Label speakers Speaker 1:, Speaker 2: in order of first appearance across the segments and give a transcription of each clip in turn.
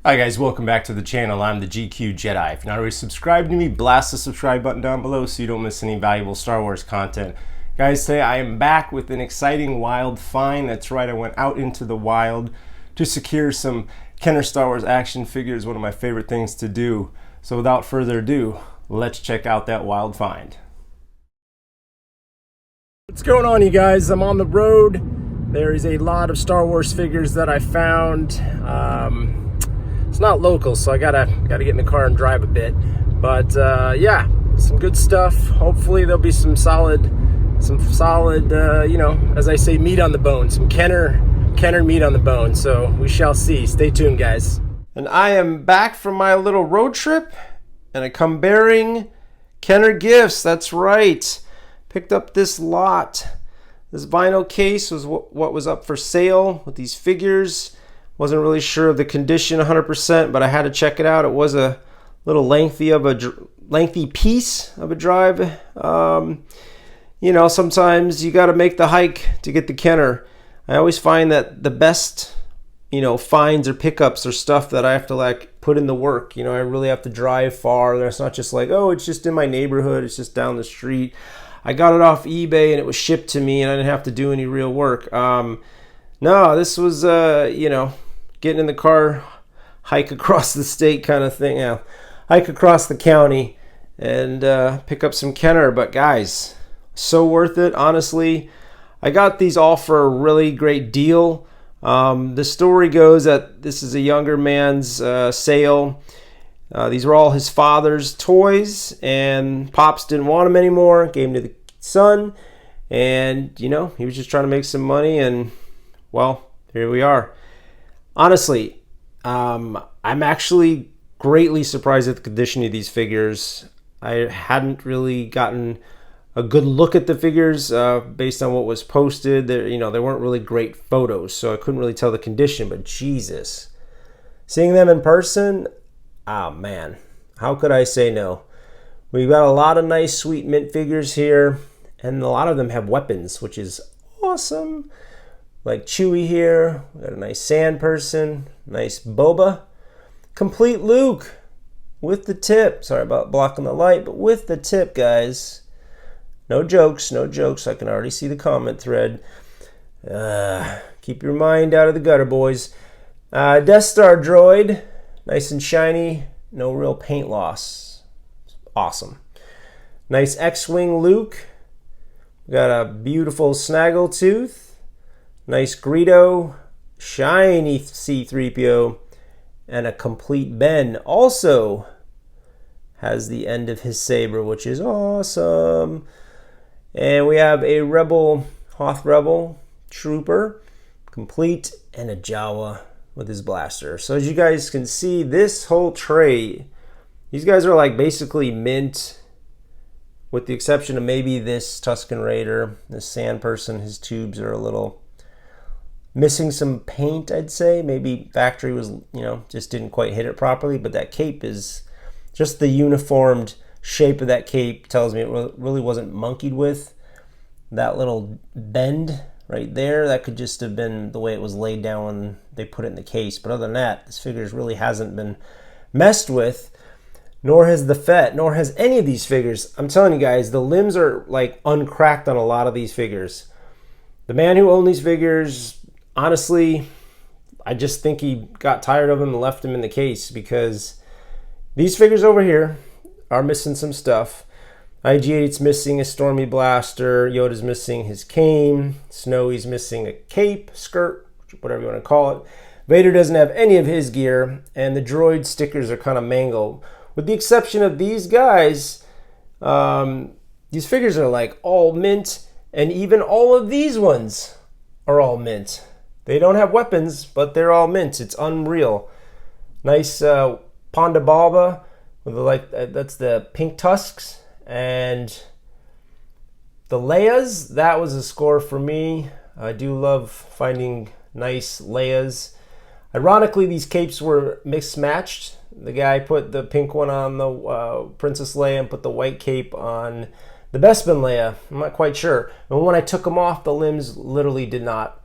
Speaker 1: Hi guys, welcome back to the channel. I'm the GQ Jedi. If you're not already subscribed to me, blast the subscribe button down below so you don't miss any valuable Star Wars content. Guys, today I am back with an exciting wild find. That's right, I went out into the wild to secure some Kenner Star Wars action figures, one of my favorite things to do. So without further ado, let's check out that wild find. What's going on, you guys? I'm on the road. There is a lot of Star Wars figures that I found. It's not local, so I gotta get in the car and drive a bit. But yeah, some good stuff. Hopefully there'll be some solid, you know, as I say, meat on the bone. Some Kenner meat on the bone. So we shall see. Stay tuned, guys. And I am back from my little road trip, and I come bearing Kenner gifts. That's right. Picked up this lot. This vinyl case was what was up for sale with these figures. Wasn't really sure of the condition 100%, but I had to check it out. It was a little lengthy piece of a drive. You know, sometimes you got to make the hike to get the Kenner. I always find that the best, you know, finds or pickups are stuff that I have to like put in the work. You know, I really have to drive far. It's not just like, oh, it's just in my neighborhood. It's just down the street. I got it off eBay and it was shipped to me, and I didn't have to do any real work. No, this was, you know, getting in the car, hike across the state kind of thing. Yeah, hike across the county and pick up some Kenner. But guys, so worth it, honestly. I got these all for a really great deal. The story goes that this is a younger man's sale. These were all his father's toys, and Pops didn't want them anymore. Gave them to the son, and you know, he was just trying to make some money, and well, here we are. Honestly, I'm actually greatly surprised at the condition of these figures. I hadn't really gotten a good look at the figures based on what was posted. You know, they weren't really great photos, so I couldn't really tell the condition. But Jesus, seeing them in person, oh man, how could I say no? We've got a lot of nice, sweet mint figures here, and a lot of them have weapons, which is awesome. Like Chewie here, we got a nice sand person, nice Boba, complete Luke with the tip. Sorry about blocking the light, but with the tip, guys. No jokes, no jokes. I can already see the comment thread. Keep your mind out of the gutter, boys. Death Star droid, nice and shiny, no real paint loss. Awesome. Nice X-Wing Luke. We got a beautiful Snaggletooth. Nice Greedo, shiny C-3PO, and a complete Ben. Also has the end of his saber, which is awesome. And we have a Hoth Rebel Trooper, complete, and a Jawa with his blaster. So as you guys can see, this whole tray, these guys are like basically mint, with the exception of maybe this Tusken Raider, this Sand Person. His tubes are a little missing some paint, I'd say. Maybe factory was, you know, just didn't quite hit it properly, but that cape is just the uniformed shape of that cape tells me it really wasn't monkeyed with. That little bend right there, that could just have been the way it was laid down when they put it in the case. But other than that, this figure really hasn't been messed with, nor has the Fett, nor has any of these figures. I'm telling you guys, the limbs are like uncracked on a lot of these figures. The man who owned these figures, honestly, I just think he got tired of them and left them in the case, because these figures over here are missing some stuff. IG-8's missing a Stormy blaster. Yoda's missing his cane. Snowy's missing a cape, skirt, whatever you want to call it. Vader doesn't have any of his gear, and the droid stickers are kind of mangled. With the exception of these guys, these figures are like all mint, and even all of these ones are all mint. They don't have weapons, but they're all mint. It's unreal. Nice Ponda Baba with the, that's the pink tusks. And the Leias, that was a score for me. I do love finding nice Leias. Ironically, these capes were mismatched. The guy put the pink one on the Princess Leia and put the white cape on the Bespin Leia. I'm not quite sure. And when I took them off, the limbs literally did not.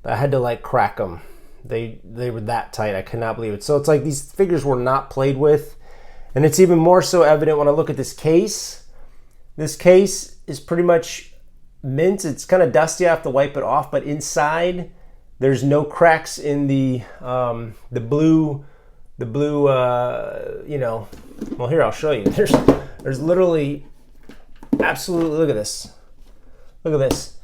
Speaker 1: I had to like crack them. They were that tight. I could not believe it. So it's like these figures were not played with. And it's even more so evident when I look at this case. This case is pretty much mint. It's kind of dusty. I have to wipe it off. But inside, there's no cracks in the blue, you know. Well, here, I'll show you. There's literally, absolutely, look at this. Look at this.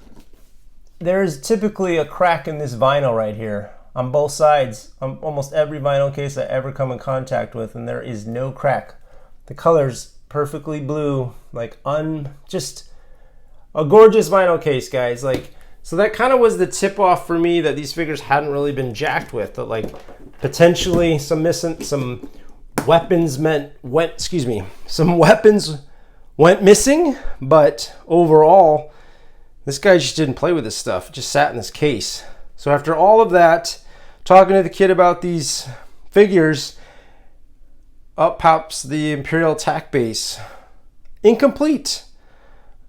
Speaker 1: There's typically a crack in this vinyl right here on both sides, on almost every vinyl case I ever come in contact with, and there is no crack. The color's perfectly blue, like just a gorgeous vinyl case, guys. Like, so that kind of was the tip off for me that these figures hadn't really been jacked with, that like potentially some weapons went missing, but overall, this guy just didn't play with this stuff. It just sat in this case. So after all of that, talking to the kid about these figures, up pops the Imperial Attack base. Incomplete.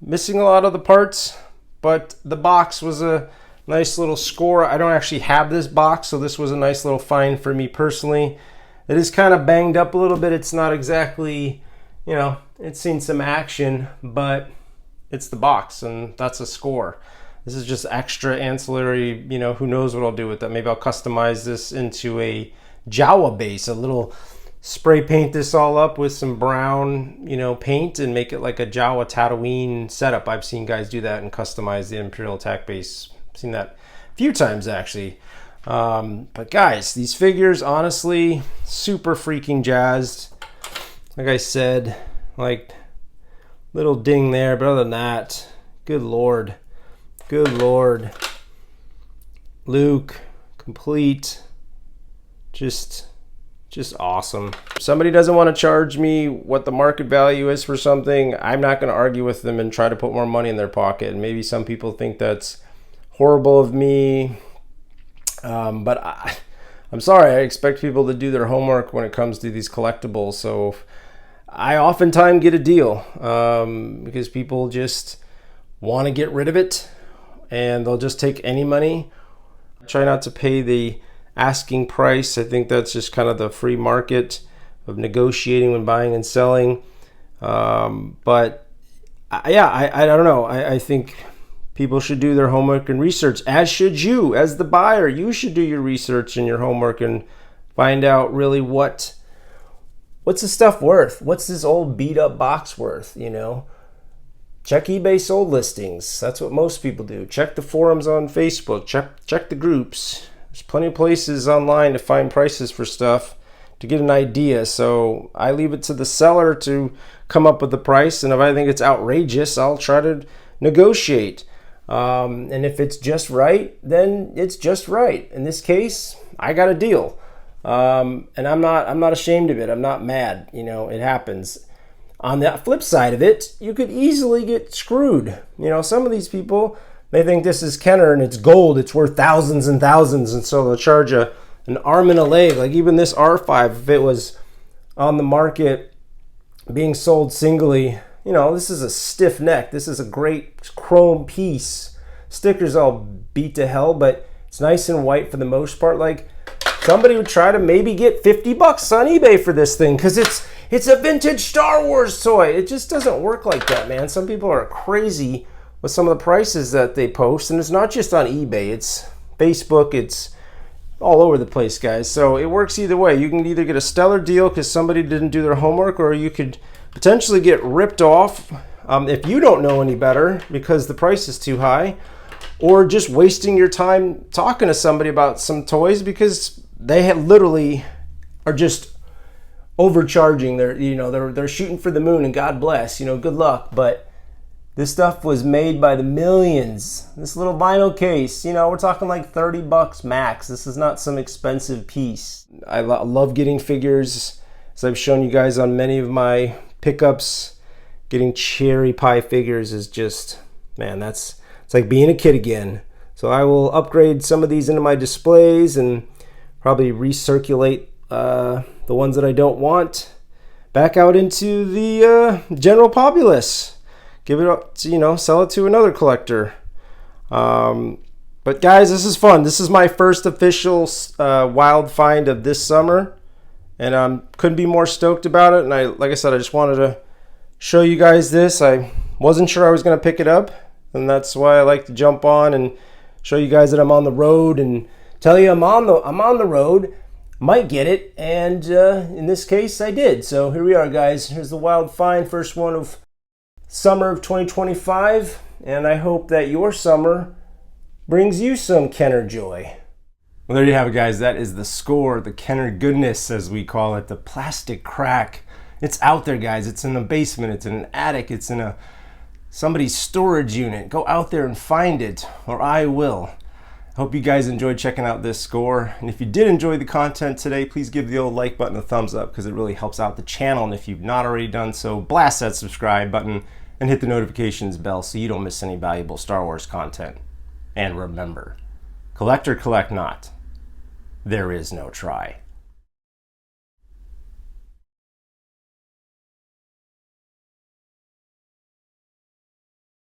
Speaker 1: Missing a lot of the parts, but the box was a nice little score. I don't actually have this box, so this was a nice little find for me personally. It is kind of banged up a little bit. It's not exactly, you know, it's seen some action, but it's the box, and that's a score. This is just extra ancillary, you know, who knows what I'll do with that. Maybe I'll customize this into a Jawa base, a little spray paint this all up with some brown, you know, paint and make it like a Jawa Tatooine setup. I've seen guys do that and customize the Imperial Attack base. I've seen that a few times actually. But guys, these figures, honestly, super freaking jazzed. Like I said, like little ding there, but other than that, good Lord. Good Lord. Luke, complete. Just awesome. If somebody doesn't want to charge me what the market value is for something, I'm not going to argue with them and try to put more money in their pocket. And maybe some people think that's horrible of me. But I'm sorry, I expect people to do their homework when it comes to these collectibles. So I oftentimes get a deal because people just want to get rid of it and they'll just take any money. I try not to pay the asking price. I think that's just kind of the free market of negotiating when buying and selling. But I don't know. I think people should do their homework and research, as should you. As the buyer, you should do your research and your homework and find out really what's the stuff worth? What's this old beat up box worth, you know? Check eBay sold listings. That's what most people do. Check the forums on Facebook. Check the groups. There's plenty of places online to find prices for stuff to get an idea. So I leave it to the seller to come up with the price. And if I think it's outrageous, I'll try to negotiate. And if it's just right, then it's just right. In this case, I got a deal. And I'm not ashamed of it. I'm not mad. You know, it happens. On the flip side of it, you could easily get screwed. You know, some of these people, they think this is Kenner and it's gold. It's worth thousands and thousands. And so they'll charge an arm and a leg. Like even this R5, if it was on the market being sold singly, you know, this is a stiff neck. This is a great chrome piece. Stickers all beat to hell, but it's nice and white for the most part. Like somebody would try to maybe get $50 on eBay for this thing because it's a vintage Star Wars toy. It just doesn't work like that, man. Some people are crazy with some of the prices that they post, and it's not just on eBay. It's Facebook. It's all over the place, guys. So it works either way. You can either get a stellar deal because somebody didn't do their homework, or you could potentially get ripped off if you don't know any better because the price is too high, or just wasting your time talking to somebody about some toys because they literally are just overcharging. They're shooting for the moon, and God bless, good luck. But this stuff was made by the millions. This little vinyl case, we're talking like $30 max. This is not some expensive piece. I love getting figures, as I've shown you guys on many of my pickups. Getting cherry pie figures is just, man, it's like being a kid again. So I will upgrade some of these into my displays and probably recirculate the ones that I don't want back out into the general populace. Give it up to, sell it to another collector. But guys, this is fun. This is my first official wild find of this summer, and I couldn't be more stoked about it. And like I said, I just wanted to show you guys this. I wasn't sure I was going to pick it up, and that's why I like to jump on and show you guys that I'm on the road and tell you I'm on the road. Might get it, and in this case I did. So here we are, guys. Here's the wild find, first one of summer of 2025, and I hope that your summer brings you some Kenner joy. Well, there you have it, guys. That is the score, the Kenner goodness, as we call it, the plastic crack. It's out there, guys. It's in the basement, it's in an attic, it's in somebody's storage unit. Go out there and find it, or I will. Hope you guys enjoyed checking out this score, and if you did enjoy the content today, please give the old like button a thumbs up, because it really helps out the channel. And if you've not already done so, blast that subscribe button and hit the notifications bell so you don't miss any valuable Star Wars content. And remember, collect or collect not, there is no try.